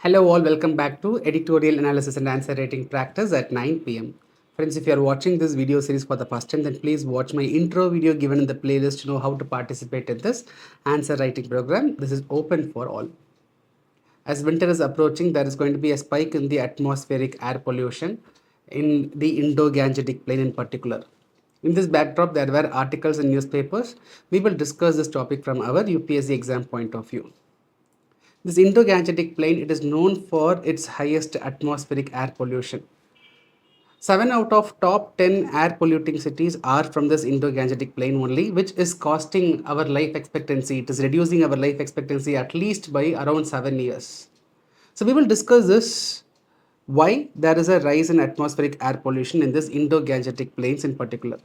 Hello all, welcome back to Editorial Analysis and Answer Writing Practice at 9 p.m. Friends, if you are watching this video series for the first time, then please watch my intro video given in the playlist to know how to participate in this answer writing program. This is open for all. As winter is approaching, there is going to be a spike in the atmospheric air pollution in the Indo-Gangetic Plain in particular. In this backdrop, there were articles in newspapers. We will discuss this topic from our UPSC exam point of view. This Indo-Gangetic Plain, it is known for its highest atmospheric air pollution. 7 out of top 10 air polluting cities are from this Indo-Gangetic Plain only, which is costing our life expectancy. It is reducing our life expectancy at least by around 7 years. So we will discuss this, why there is a rise in atmospheric air pollution in this Indo-Gangetic Plains in particular.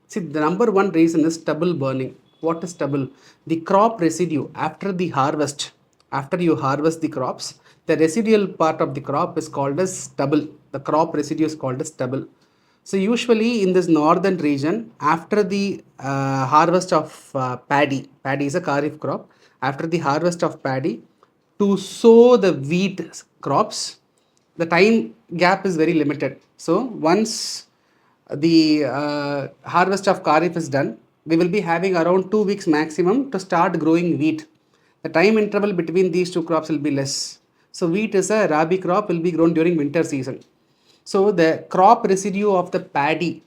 See, the number one reason is stubble burning. What is stubble? The crop residue after the harvest. After you harvest the crops, the residual part of the crop is called as stubble. The crop residue is called as stubble. So usually in this northern region, after the harvest of paddy is a kharif crop. After the harvest of paddy, to sow the wheat crops, the time gap is very limited. So once the harvest of kharif is done, we will be having around 2 weeks maximum to start growing wheat. The time interval between these two crops will be less. So wheat is a rabi crop, will be grown during winter season. So the crop residue of the paddy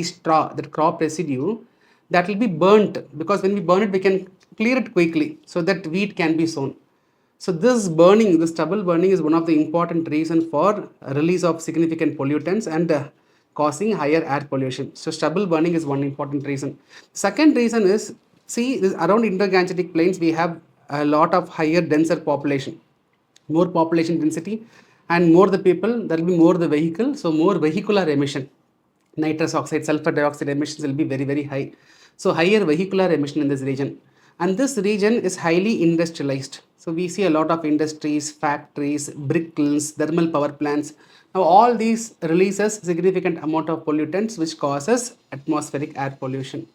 straw, that crop residue, that will be burnt, because when we burn it, we can clear it quickly so that wheat can be sown. So this burning, the stubble burning, is one of the important reasons for release of significant pollutants and causing higher air pollution. So stubble burning is one important reason. Second reason is, see, this around Indo-Gangetic Plains, we have a lot of higher, denser population. More population density and more the people, there will be more the vehicle, so more vehicular emission. Nitrous oxide, sulfur dioxide emissions will be very, very high. So higher vehicular emission in this region. And this region is highly industrialized. So we see a lot of industries, factories, brick kilns, thermal power plants. Now all these releases significant amount of pollutants which causes atmospheric air pollution.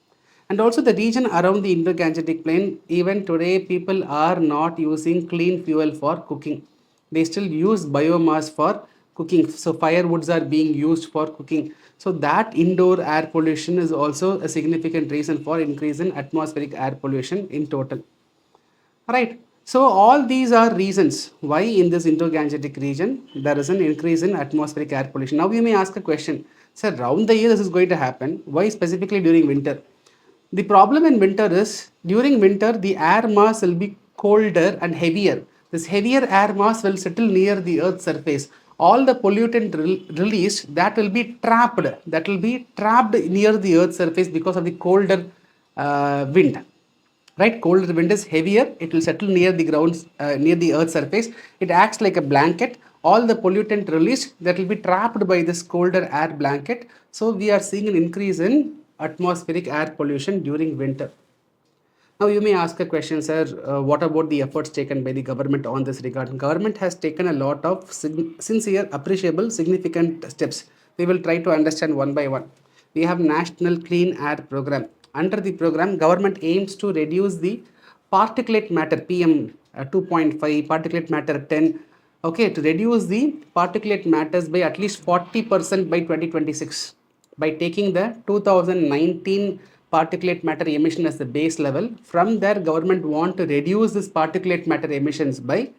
And also the region around the Indo-Gangetic Plain, even today people are not using clean fuel for cooking. They still use biomass for cooking. So firewoods are being used for cooking. So that indoor air pollution is also a significant reason for increase in atmospheric air pollution in total. Right. So all these are reasons why in this Indo-Gangetic region there is an increase in atmospheric air pollution. Now you may ask a question, sir, round the year this is going to happen. Why specifically during winter? The problem in winter is, during winter the air mass will be colder and heavier. This heavier air mass will settle near the earth's surface. All the pollutant released, that will be trapped. That will be trapped near the earth's surface because of the colder wind. Right, colder wind is heavier, it will settle near the ground, near the earth's surface. It acts like a blanket. All the pollutant released, that will be trapped by this colder air blanket. So we are seeing an increase in atmospheric air pollution during winter. Now you may ask a question, sir, what about the efforts taken by the government on this regard? Government has taken a lot of sincere, appreciable, significant steps. We will try to understand one by one. We have National Clean Air Program. Under the program, government aims to reduce the particulate matter, PM 2.5, particulate matter 10, okay, to reduce the particulate matters by at least 40% by 2026. By taking the 2019 particulate matter emission as the base level, from there government want to reduce this particulate matter emissions by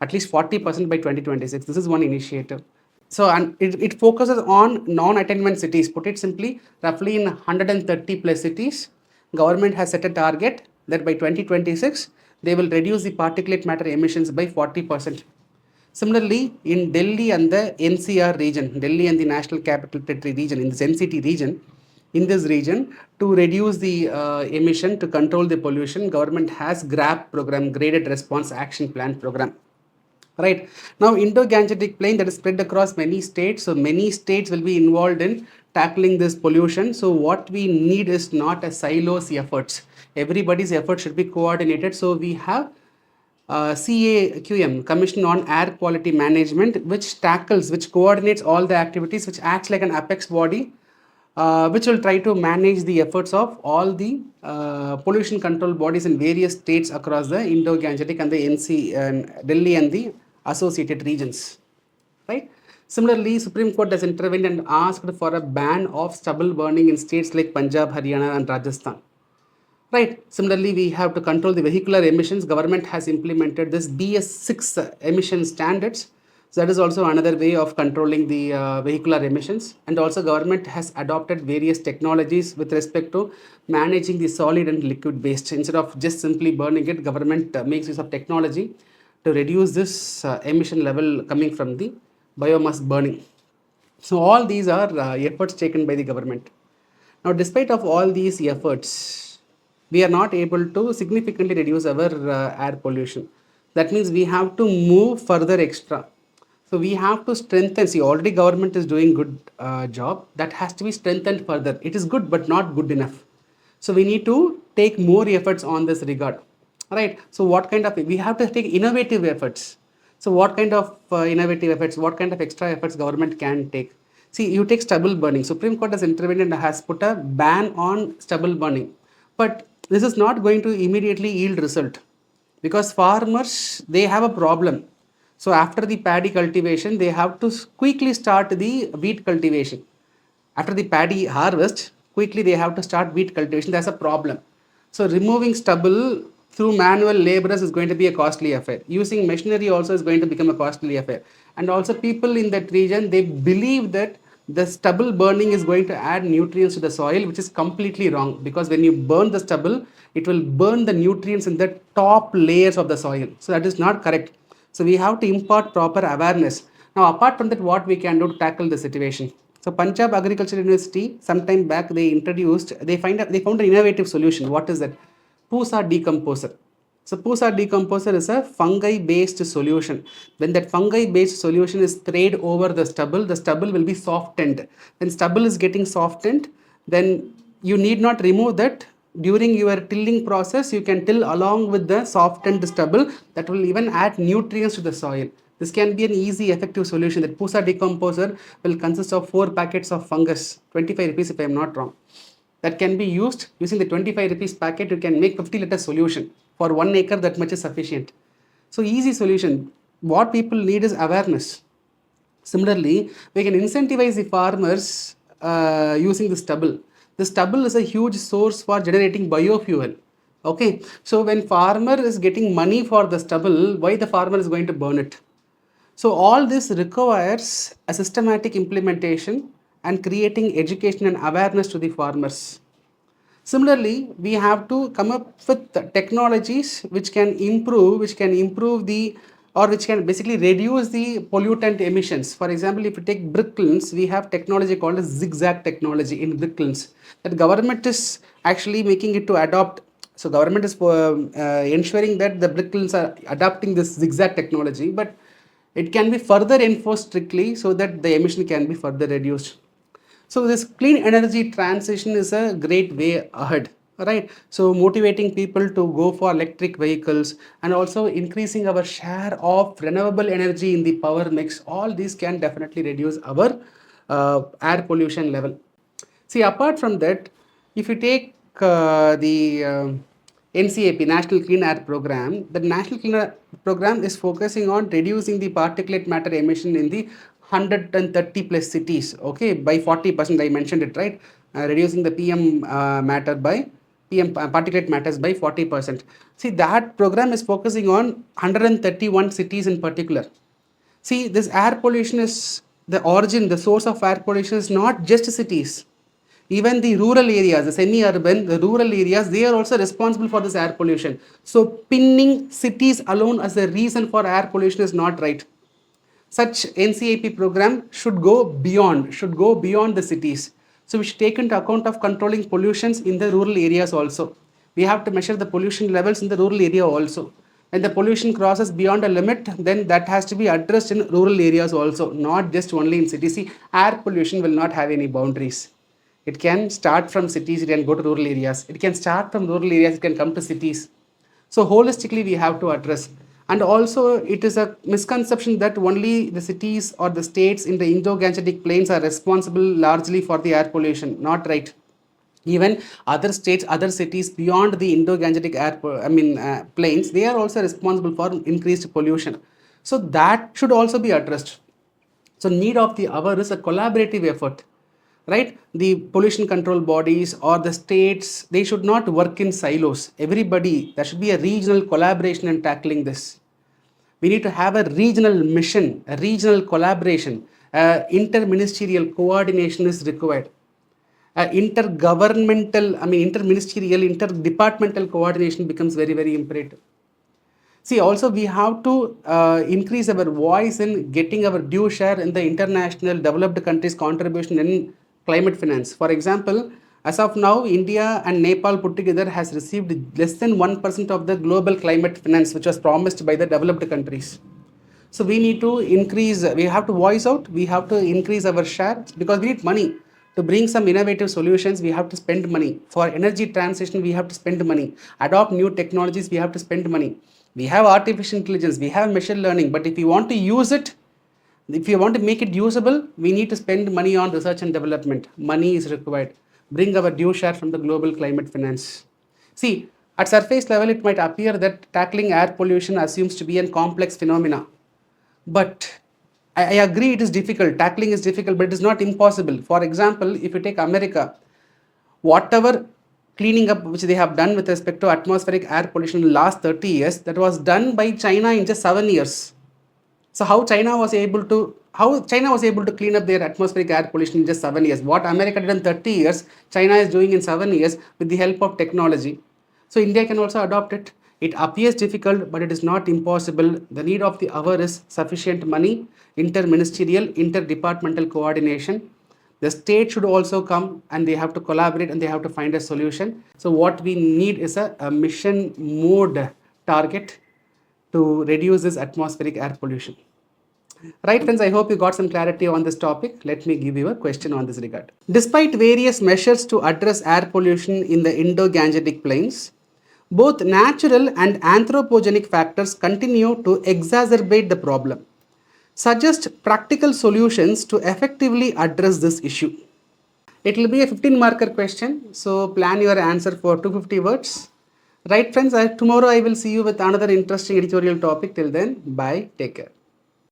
at least 40% by 2026. This is one initiative. So and it focuses on non-attainment cities. Put it simply, roughly in 130 plus cities, government has set a target that by 2026 they will reduce the particulate matter emissions by 40%. Similarly, in Delhi and the NCR region, Delhi and the National Capital Territory region, in this NCT region, in this region, to reduce the emission, to control the pollution, government has GRAP program, Graded Response Action Plan program. Right. Now, Indo-Gangetic Plain that is spread across many states. So many states will be involved in tackling this pollution. So what we need is not a silos efforts. Everybody's effort should be coordinated. So we have CAQM, Commission on Air Quality Management, which coordinates all the activities, which acts like an apex body, which will try to manage the efforts of all the pollution control bodies in various states across the Indo-Gangetic and the NC and Delhi and the associated regions, right? Similarly, Supreme Court has intervened and asked for a ban of stubble burning in states like Punjab, Haryana, and Rajasthan. Right. Similarly, we have to control the vehicular emissions. Government has implemented this BS6 emission standards. So that is also another way of controlling the vehicular emissions. And also government has adopted various technologies with respect to managing the solid and liquid waste. Instead of just simply burning it, government makes use of technology to reduce this emission level coming from the biomass burning. So all these are efforts taken by the government. Now, despite of all these efforts, we are not able to significantly reduce our air pollution. That means we have to move further extra. So we have to strengthen. See, already government is doing good job. That has to be strengthened further. It is good, but not good enough. So we need to take more efforts on this regard, right? So what kind of, we have to take innovative efforts. So what kind of innovative efforts, what kind of extra efforts government can take? See, you take stubble burning. Supreme Court has intervened and has put a ban on stubble burning. But this is not going to immediately yield result because farmers, they have a problem. So after the paddy cultivation, they have to quickly start the wheat cultivation. After the paddy harvest, quickly they have to start wheat cultivation. That's a problem. So removing stubble through manual laborers is going to be a costly affair. Using machinery also is going to become a costly affair. And also people in that region, they believe that the stubble burning is going to add nutrients to the soil, which is completely wrong, because when you burn the stubble, it will burn the nutrients in the top layers of the soil. So that is not correct. So we have to impart proper awareness. Now, apart from that, what we can do to tackle the situation? So Punjab Agriculture University, sometime back, they found an innovative solution. What is that? Pusa decomposer. So Pusa decomposer is a fungi-based solution. When that fungi-based solution is sprayed over the stubble will be softened. When stubble is getting softened, then you need not remove that. During your tilling process, you can till along with the softened stubble. That will even add nutrients to the soil. This can be an easy, effective solution. That Pusa decomposer will consist of 4 packets of fungus, 25 rupees if I am not wrong. That can be used using the 25 rupees packet. You can make 50-liter solution for 1 acre. That much is sufficient. So easy solution. What people need is awareness. Similarly, we can incentivize the farmers using the stubble. The stubble is a huge source for generating biofuel. Okay, so when farmer is getting money for the stubble, why the farmer is going to burn it? So all this requires a systematic implementation and creating education and awareness to the farmers. Similarly, we have to come up with technologies which can improve the, or which can basically reduce the pollutant emissions. For example, if you take brick kilns, we have technology called as zigzag technology in brick kilns. That government is actually making it to adopt. So government is ensuring that the brick kilns are adopting this zigzag technology, but it can be further enforced strictly so that the emission can be further reduced. So this clean energy transition is a great way ahead, right? So motivating people to go for electric vehicles and also increasing our share of renewable energy in the power mix. All these can definitely reduce our air pollution level. See, apart from that, if you take the NCAP, National Clean Air Program, the National Clean Air Program is focusing on reducing the particulate matter emission in the 130 plus cities, okay, by 40%. I mentioned it, right? Reducing the PM matter by PM particulate matters by 40%. See, that program is focusing on 131 cities in particular. See, this air pollution is the origin, the source of air pollution is not just cities. Even the rural areas, the semi-urban, the rural areas, they are also responsible for this air pollution. So pinning cities alone as a reason for air pollution is not right. Such NCAP program should go beyond the cities. So we should take into account of controlling pollutions in the rural areas also. We have to measure the pollution levels in the rural area also. When the pollution crosses beyond a limit, then that has to be addressed in rural areas also, not just only in cities. See, air pollution will not have any boundaries. It can start from cities, it can go to rural areas. It can start from rural areas, it can come to cities. So holistically, we have to address. And also, it is a misconception that only the cities or the states in the Indo-Gangetic Plains are responsible largely for the air pollution. Not right. Even other states, other cities beyond the Indo-Gangetic plains, they are also responsible for increased pollution. So that should also be addressed. So need of the hour is a collaborative effort, right? The pollution control bodies or the states, they should not work in silos. Everybody, there should be a regional collaboration in tackling this. We need to have a regional mission, a regional collaboration. Interministerial coordination is required. Interministerial, interdepartmental coordination becomes very, very imperative. See, also we have to increase our voice in getting our due share in the international developed countries' contribution in climate finance. For example, as of now, India and Nepal put together has received less than 1% of the global climate finance, which was promised by the developed countries. So we need to increase, we have to voice out, we have to increase our share because we need money. To bring some innovative solutions, we have to spend money. For energy transition, we have to spend money. Adopt new technologies, we have to spend money. We have artificial intelligence, we have machine learning, but if we want to use it, if you want to make it usable, we need to spend money on research and development. Money is required. Bring our due share from the global climate finance. See, at surface level, it might appear that tackling air pollution assumes to be a complex phenomena. But I agree it is difficult. Tackling is difficult, but it is not impossible. For example, if you take America, whatever cleaning up which they have done with respect to atmospheric air pollution in the last 30 years, that was done by China in just 7 years. So how China was able to clean up their atmospheric air pollution in just 7 years? What America did in 30 years, China is doing in 7 years with the help of technology. So India can also adopt it. It appears difficult, but it is not impossible. The need of the hour is sufficient money, interministerial, interdepartmental coordination. The state should also come and they have to collaborate and they have to find a solution. So what we need is a mission mode target to reduce this atmospheric air pollution. Right, friends, I hope you got some clarity on this topic. Let me give you a question on this regard. Despite various measures to address air pollution in the Indo-Gangetic Plains, both natural and anthropogenic factors continue to exacerbate the problem. Suggest practical solutions to effectively address this issue. It will be a 15 marker question, so plan your answer for 250 words. Right, friends, tomorrow I will see you with another interesting editorial topic. Till then, bye, take care.